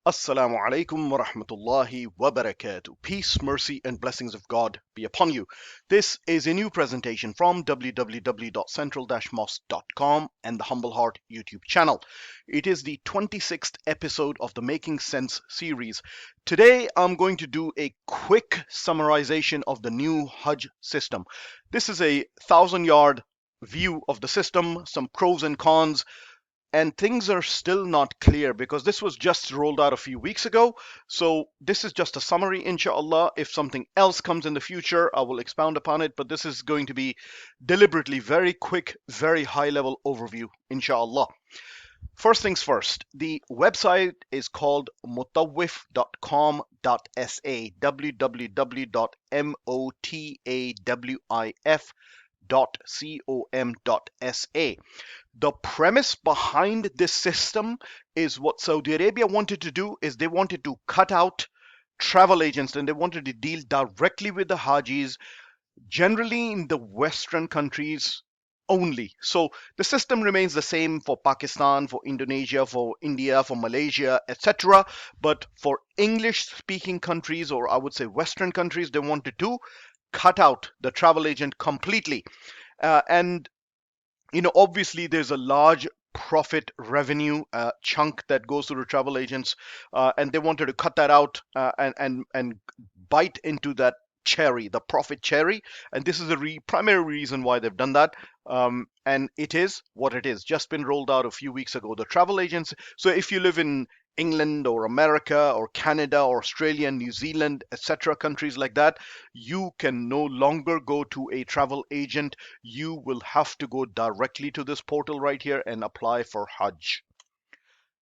Assalamu alaikum wa rahmatullahi wa barakatuh. Peace, mercy, and blessings of God be upon you. This is a new presentation from www.central-mosque.com and the Humble Heart YouTube channel. It is the 26th episode of the Making Sense series. Today, I'm going to do a quick summarization of the new Hajj system. This is a 1,000-yard view of the system, some pros and cons, and things are still not clear because this was just rolled out a few weeks ago. So this is just a summary, inshallah. If something else comes in the future, I will expound upon it, but this is going to be deliberately very quick, very high level overview, inshallah. First things first, the website is called mutawif.com.sa, www.motawif.com.sa. The premise behind this system is what Saudi Arabia wanted to do is they wanted to cut out travel agents and they wanted to deal directly with the Hajis, generally in the Western countries only. So the system remains the same for Pakistan, for Indonesia, for India, for Malaysia, etc. But for English speaking countries, or I would say Western countries, they wanted to cut out the travel agent completely. And obviously there's a large profit revenue chunk that goes to the travel agents, and they wanted to cut that out and bite into that cherry, the profit cherry. And this is the primary reason why they've done that. And it is what it is. Just been rolled out a few weeks ago. The travel agents. So if you live in England or America or Canada or Australia, New Zealand, etc., countries like that, you can no longer go to a travel agent. You will have to go directly to this portal right here and apply for Hajj.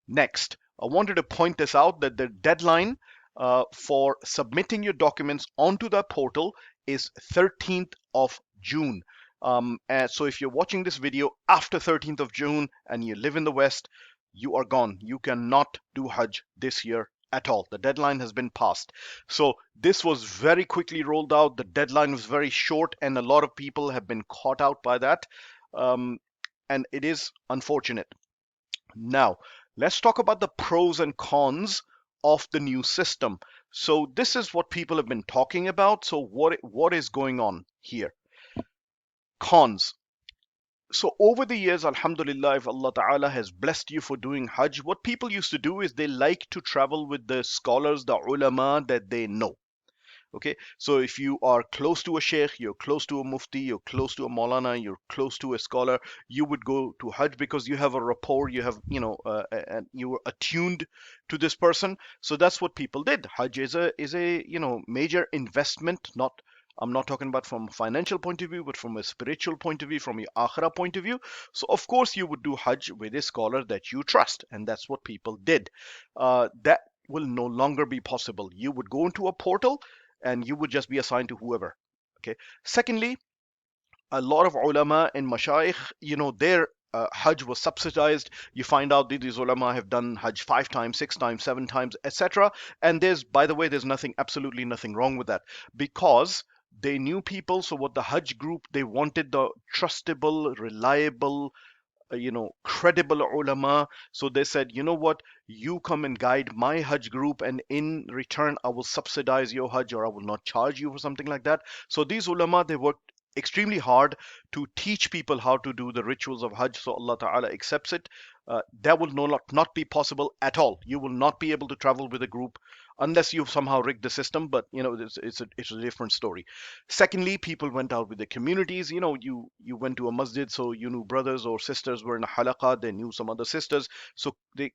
Next, I wanted to point this out that the deadline for submitting your documents onto that portal is 13th of June. So if you're watching this video after 13th of June and you live in the West, you are gone. You cannot do Hajj this year at all. The deadline has been passed. So this was very quickly rolled out. The deadline was very short, and a lot of people have been caught out by that. And it is unfortunate. Now, let's talk about the pros and cons of the new system. So this is what people have been talking about. So what is going on here? Cons. So over the years, alhamdulillah, if Allah Ta'ala has blessed you for doing Hajj, what people used to do is they like to travel with the scholars, the ulama that they know. Okay, so if you are close to a sheikh, you're close to a mufti, you're close to a maulana, you're close to a scholar, you would go to Hajj because you have a rapport, you have, and you were attuned to this person. So that's what people did. Hajj is a major investment. Not I'm not talking about from a financial point of view, but from a spiritual point of view, from your akhirah point of view. So of course you would do Hajj with a scholar that you trust, and that's what people did. That will no longer be possible. You would go into a portal and you would just be assigned to whoever. Okay. Secondly, a lot of ulama and mashayikh, their Hajj was subsidized. You find out that these ulama have done Hajj 5 times, 6 times, 7 times, etc. And by the way, there's absolutely nothing wrong with that because they knew people. So what the Hajj group, they wanted the trustable, reliable, credible ulama. So they said, you know what, you come and guide my Hajj group, and in return, I will subsidize your Hajj, or I will not charge you for something like that. So these ulama, they worked extremely hard to teach people how to do the rituals of Hajj. So Allah Ta'ala accepts it. That will not be possible at all. You will not be able to travel with a group unless you've somehow rigged the system, but it's a different story. Secondly, people went out with the communities. You went to a masjid, so you knew brothers or sisters were in a halaqah, they knew some other sisters. So they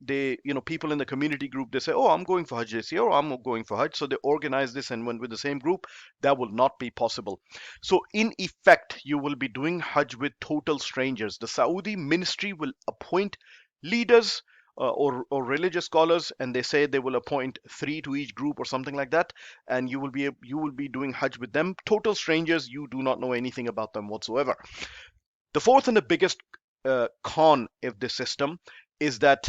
people in the community group, they say, oh, I'm going for Hajj this year, or I'm going for Hajj. So they organized this and went with the same group. That will not be possible. So in effect, you will be doing Hajj with total strangers. The Saudi ministry will appoint leaders, or religious scholars, and they say they will appoint 3 to each group or something like that, and you will be doing Hajj with them, total strangers. You do not know anything about them whatsoever. The fourth and the biggest con of this system is that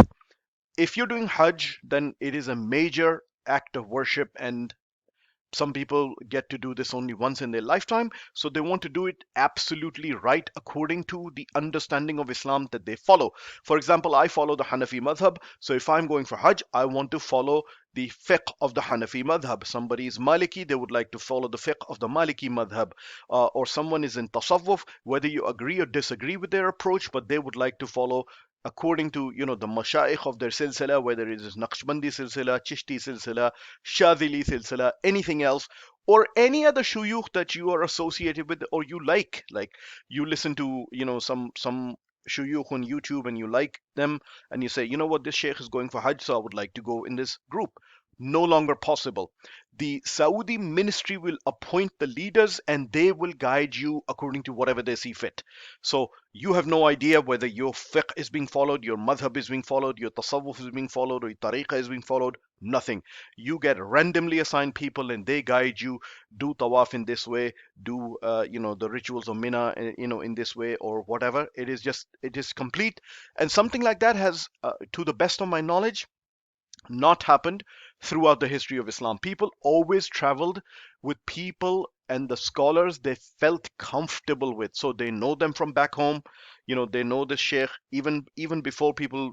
if you're doing Hajj, then it is a major act of worship, and Some people get to do this only once in their lifetime, so they want to do it absolutely right according to the understanding of Islam that they follow. For example, I follow the Hanafi madhab, so if I'm going for Hajj, I want to follow the fiqh of the Hanafi madhab. Somebody is Maliki, they would like to follow the fiqh of the Maliki madhab. Or someone is in Tasawwuf, whether you agree or disagree with their approach, but they would like to follow according to the mashayikh of their silsila, whether it is Naqshbandi silsila, Chishti silsila, Shadili silsila, anything else, or any other shuyukh that you are associated with or you like you listen to some shuyukh on YouTube and you like them, and you say, you know what, this sheikh is going for Hajj, so I would like to go in this group. No longer possible. The Saudi ministry will appoint the leaders and they will guide you according to whatever they see fit. So you have no idea whether your fiqh is being followed, your madhab is being followed, your tasawwuf is being followed, or your tariqah is being followed. Nothing. You get randomly assigned people and they guide you. Do tawaf in this way, do the rituals of Mina in this way, or whatever. It is complete. And something like that has, to the best of my knowledge, not happened throughout the history of Islam. People always traveled with people and the scholars they felt comfortable with. So they know them from back home. They know the sheikh even before people,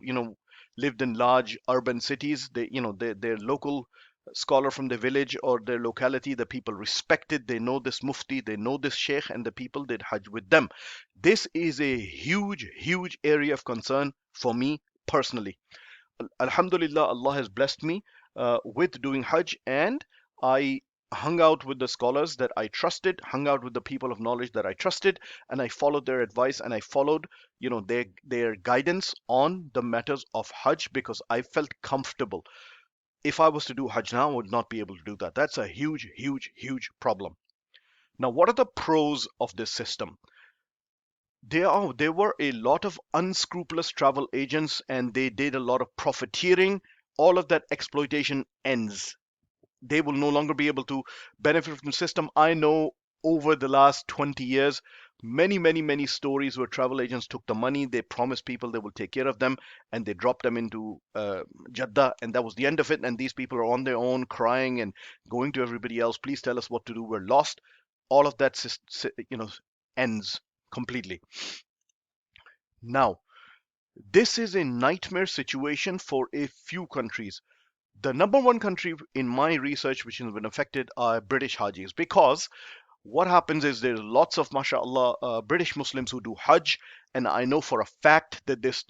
lived in large urban cities. Their local scholar from the village or their locality, the people respected. They know this mufti, they know this sheikh, and the people did Hajj with them. This is a huge, huge area of concern for me personally. Alhamdulillah, Allah has blessed me with doing Hajj, and I hung out with the scholars that I trusted, hung out with the people of knowledge that I trusted, and I followed their advice and I followed, their guidance on the matters of Hajj because I felt comfortable. If I was to do Hajj now, I would not be able to do that. That's a huge, huge, huge problem. Now, what are the pros of this system? There were a lot of unscrupulous travel agents and they did a lot of profiteering. All of that exploitation ends. They will no longer be able to benefit from the system. I know over the last 20 years, many, many, many stories where travel agents took the money, they promised people they will take care of them, and they dropped them into Jeddah, and that was the end of it. And these people are on their own, crying and going to everybody else, please tell us what to do, we're lost. All of that, ends completely. Now, this is a nightmare situation for a few countries. The number one country in my research which has been affected are British Hajis, because what happens is there's lots of mashallah British Muslims who do Hajj, and I know for a fact that this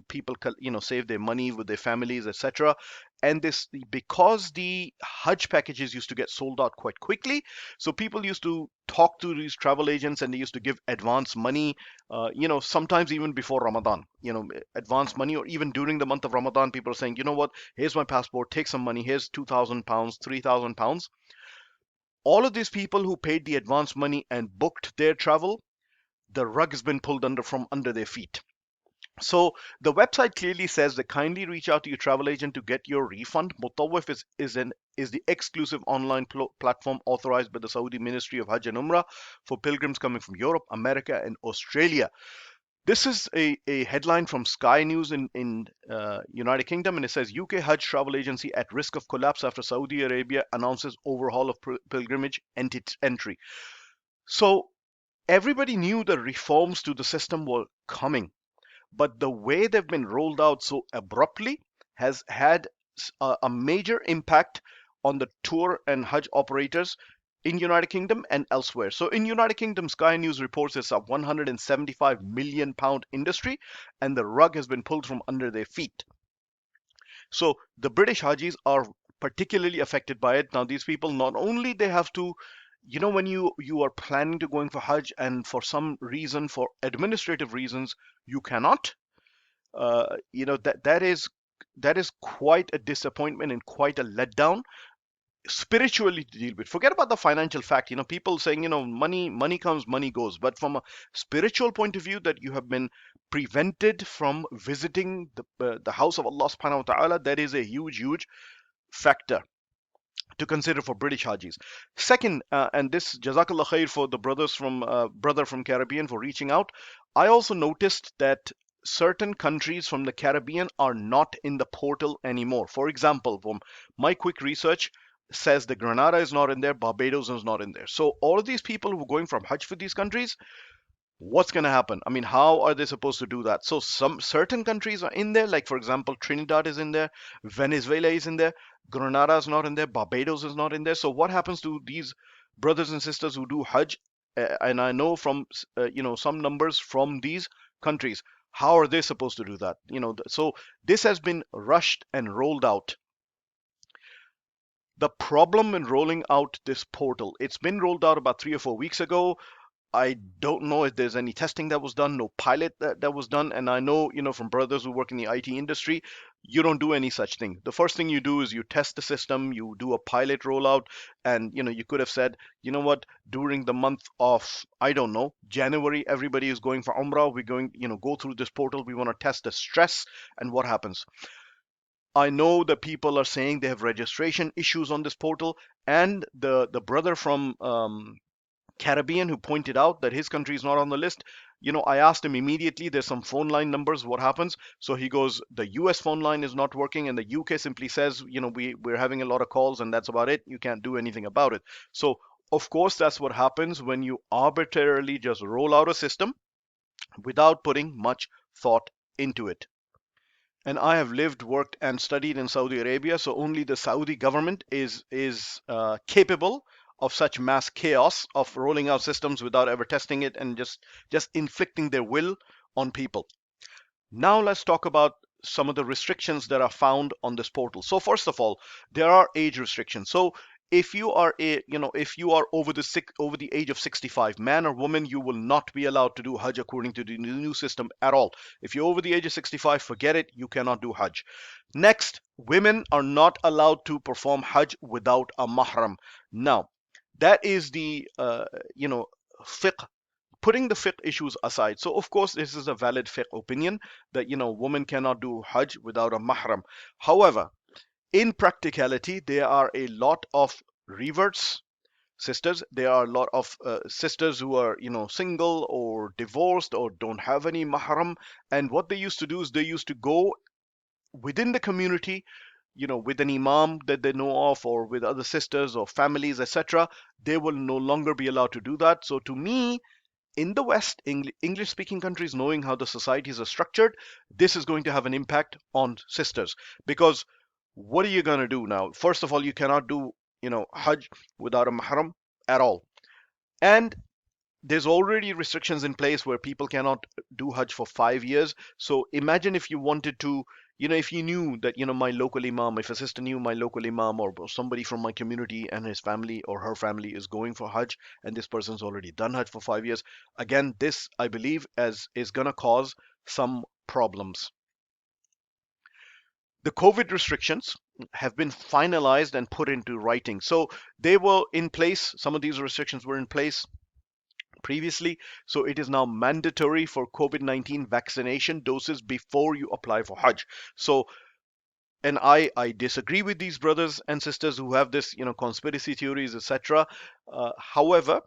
people save their money with their families, etc. And this, because the Hajj packages used to get sold out quite quickly, so people used to talk to these travel agents and they used to give advance money, sometimes even before Ramadan, advance money, or even during the month of Ramadan, people are saying, you know what, here's my passport, take some money, here's £2,000, £3,000. All of these people who paid the advance money and booked their travel, the rug has been pulled from under their feet. So the website clearly says that kindly reach out to your travel agent to get your refund. Mutawif is the exclusive online platform authorized by the Saudi Ministry of Hajj and Umrah for pilgrims coming from Europe, America, and Australia. This is a headline from Sky News in United Kingdom, and it says UK Hajj travel agency at risk of collapse after Saudi Arabia announces overhaul of pilgrimage entry. So everybody knew the reforms to the system were coming, but the way they've been rolled out so abruptly has had a major impact on the tour and Hajj operators in United Kingdom and elsewhere. So in United Kingdom, Sky News reports it's a £175 million industry, and the rug has been pulled from under their feet. So the British Hajis are particularly affected by it. Now these people, not only they have to, when you are planning to going for Hajj and for some reason, for administrative reasons, you cannot, that is quite a disappointment and quite a letdown spiritually to deal with. Forget about the financial fact. People saying, money comes, money goes. But from a spiritual point of view, that you have been prevented from visiting the house of Allah subhanahu wa ta'ala, that is a huge, huge factor to consider for British Hajis. Second, and this Jazakallah khair for the brother from Caribbean for reaching out. I also noticed that certain countries from the Caribbean are not in the portal anymore. For example, from my quick research, says that Grenada is not in there, Barbados is not in there. So all of these people who are going from Hajj for these countries, what's going to happen? I mean, how are they supposed to do that? So some certain countries are in there, like for example, Trinidad is in there, Venezuela is in there, Grenada is not in there, Barbados is not in there. So what happens to these brothers and sisters who do Hajj? And I know from some numbers from these countries. How are they supposed to do that? So this has been rushed and rolled out. The problem in rolling out this portal, it's been rolled out about 3 or 4 weeks ago. I don't know if there's any testing that was done, no pilot that was done. And I know, from brothers who work in the IT industry, you don't do any such thing. The first thing you do is you test the system, you do a pilot rollout, and you could have said, you know what, during the month of, I don't know, January, everybody is going for Umrah. We're going, go through this portal. We want to test the stress and what happens. I know that people are saying they have registration issues on this portal, and the brother from Caribbean who pointed out that his country is not on the list. I asked him immediately, there's some phone line numbers, what happens? So he goes, the US phone line is not working, and the UK simply says, we're having a lot of calls, and that's about it. You can't do anything about it. So, of course, that's what happens when you arbitrarily just roll out a system without putting much thought into it. And I have lived, worked, and studied in Saudi Arabia, so only the Saudi government is capable of such mass chaos of rolling out systems without ever testing it and just inflicting their will on people. Now let's talk about some of the restrictions that are found on this portal. So first of all, there are age restrictions. So if you are over the age of 65, man or woman, you will not be allowed to do Hajj according to the new system at all. If you're over the age of 65, forget it, you cannot do Hajj. Next, women are not allowed to perform Hajj without a mahram. Now, that is the fiqh, putting the fiqh issues aside. So of course this is a valid fiqh opinion that women cannot do Hajj without a mahram. However, in practicality, there are a lot of reverts sisters. There are a lot of sisters who are single or divorced or don't have any mahram, and what they used to do is they used to go within the community, with an imam that they know of or with other sisters or families, etc. They will no longer be allowed to do that. So to me, in the West, English speaking countries, knowing how the societies are structured, this is going to have an impact on sisters. Because what are you going to do now? First of all, you cannot do, Hajj without a mahram at all. And there's already restrictions in place where people cannot do Hajj for 5 years. So imagine if you wanted to, if you knew that, my local imam, if a sister knew my local imam or somebody from my community and his family or her family is going for Hajj and this person's already done Hajj for 5 years, again, this I believe as is going to cause some problems. The COVID restrictions have been finalized and put into writing. So they were in place. Some of these restrictions were in place previously. So it is now mandatory for COVID-19 vaccination doses before you apply for Hajj. So, and I disagree with these brothers and sisters who have this, conspiracy theories, etc. However,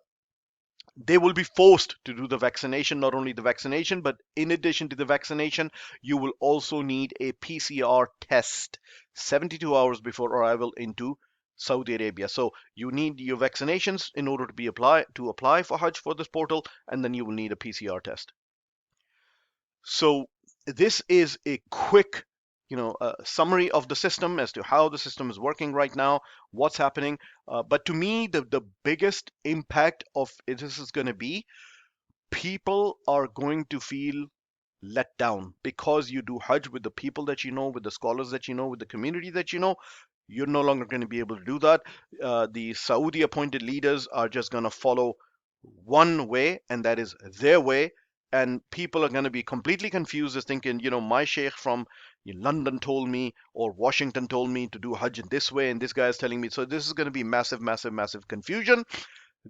they will be forced to do the vaccination. Not only the vaccination, but in addition to the vaccination, you will also need a PCR test 72 hours before arrival into Saudi Arabia. So you need your vaccinations in order to apply for Hajj for this portal, and then you will need a PCR test. So this is a quick summary of the system as to how the system is working right now, what's happening. But to me, the biggest impact of this is going to be people are going to feel let down because you do Hajj with the people that you know, with the scholars that you know, with the community that you know. You're no longer going to be able to do that. The Saudi appointed leaders are just going to follow one way, and that is their way. And people are going to be completely confused as thinking, my sheikh from London told me or Washington told me to do Hajj in this way, and this guy is telling me. So this is going to be massive, massive, massive confusion.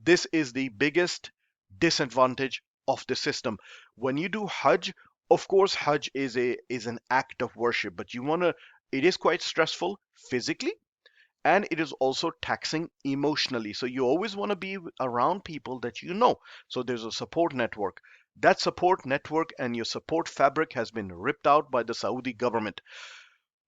This is the biggest disadvantage of the system. When you do Hajj, of course, Hajj is an act of worship, but it is quite stressful physically, and it is also taxing emotionally. So you always want to be around people that you know. So there's a support network. That support network and your support fabric has been ripped out by the Saudi government.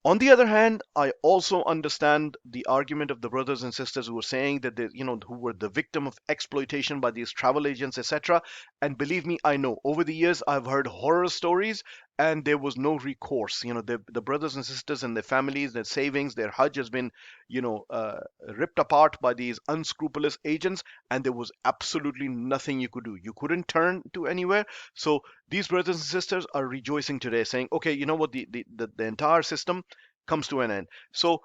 On the other hand, I also understand the argument of the brothers and sisters who were saying that they, who were the victim of exploitation by these travel agents, etc. And believe me, I know over the years I've heard horror stories, and there was no recourse. The brothers and sisters and their families, their savings, their Hajj has been, you know, uh, ripped apart by these unscrupulous agents, and there was absolutely nothing you could do. You couldn't turn to anywhere. So these brothers and sisters are rejoicing today, saying, okay, you know what, the entire system comes to an end. So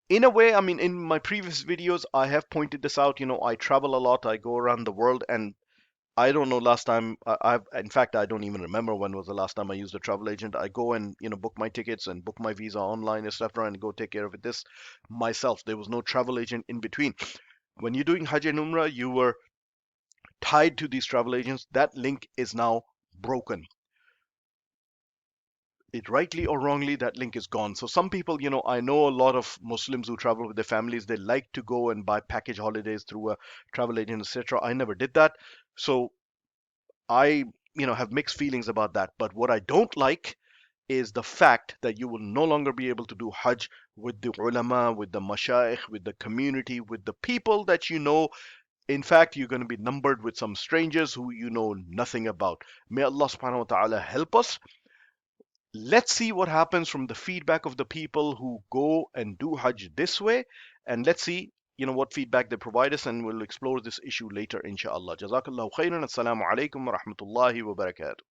in a way, I mean, in my previous videos, I have pointed this out. I travel a lot. I go around the world, and I don't know last time in fact, I don't even remember when was the last time I used a travel agent. I go and, book my tickets and book my visa online, etc., and go take care of it this myself. There was no travel agent in between. When you're doing Hajj and Umrah, you were tied to these travel agents. That link is now broken. It rightly or wrongly, that link is gone. So some people, I know a lot of Muslims who travel with their families, they like to go and buy package holidays through a travel agent, etc. I never did that. So I, have mixed feelings about that. But what I don't like is the fact that you will no longer be able to do Hajj with the ulama, with the mashayikh, with the community, with the people that you know. In fact, you're going to be numbered with some strangers who you know nothing about. May Allah subhanahu wa ta'ala help us. Let's see what happens from the feedback of the people who go and do Hajj this way, and let's see, what feedback they provide us, and we'll explore this issue later, inshallah. Jazakallahu khairan. Assalamu alaikum wa rahmatullahi wa barakatuh.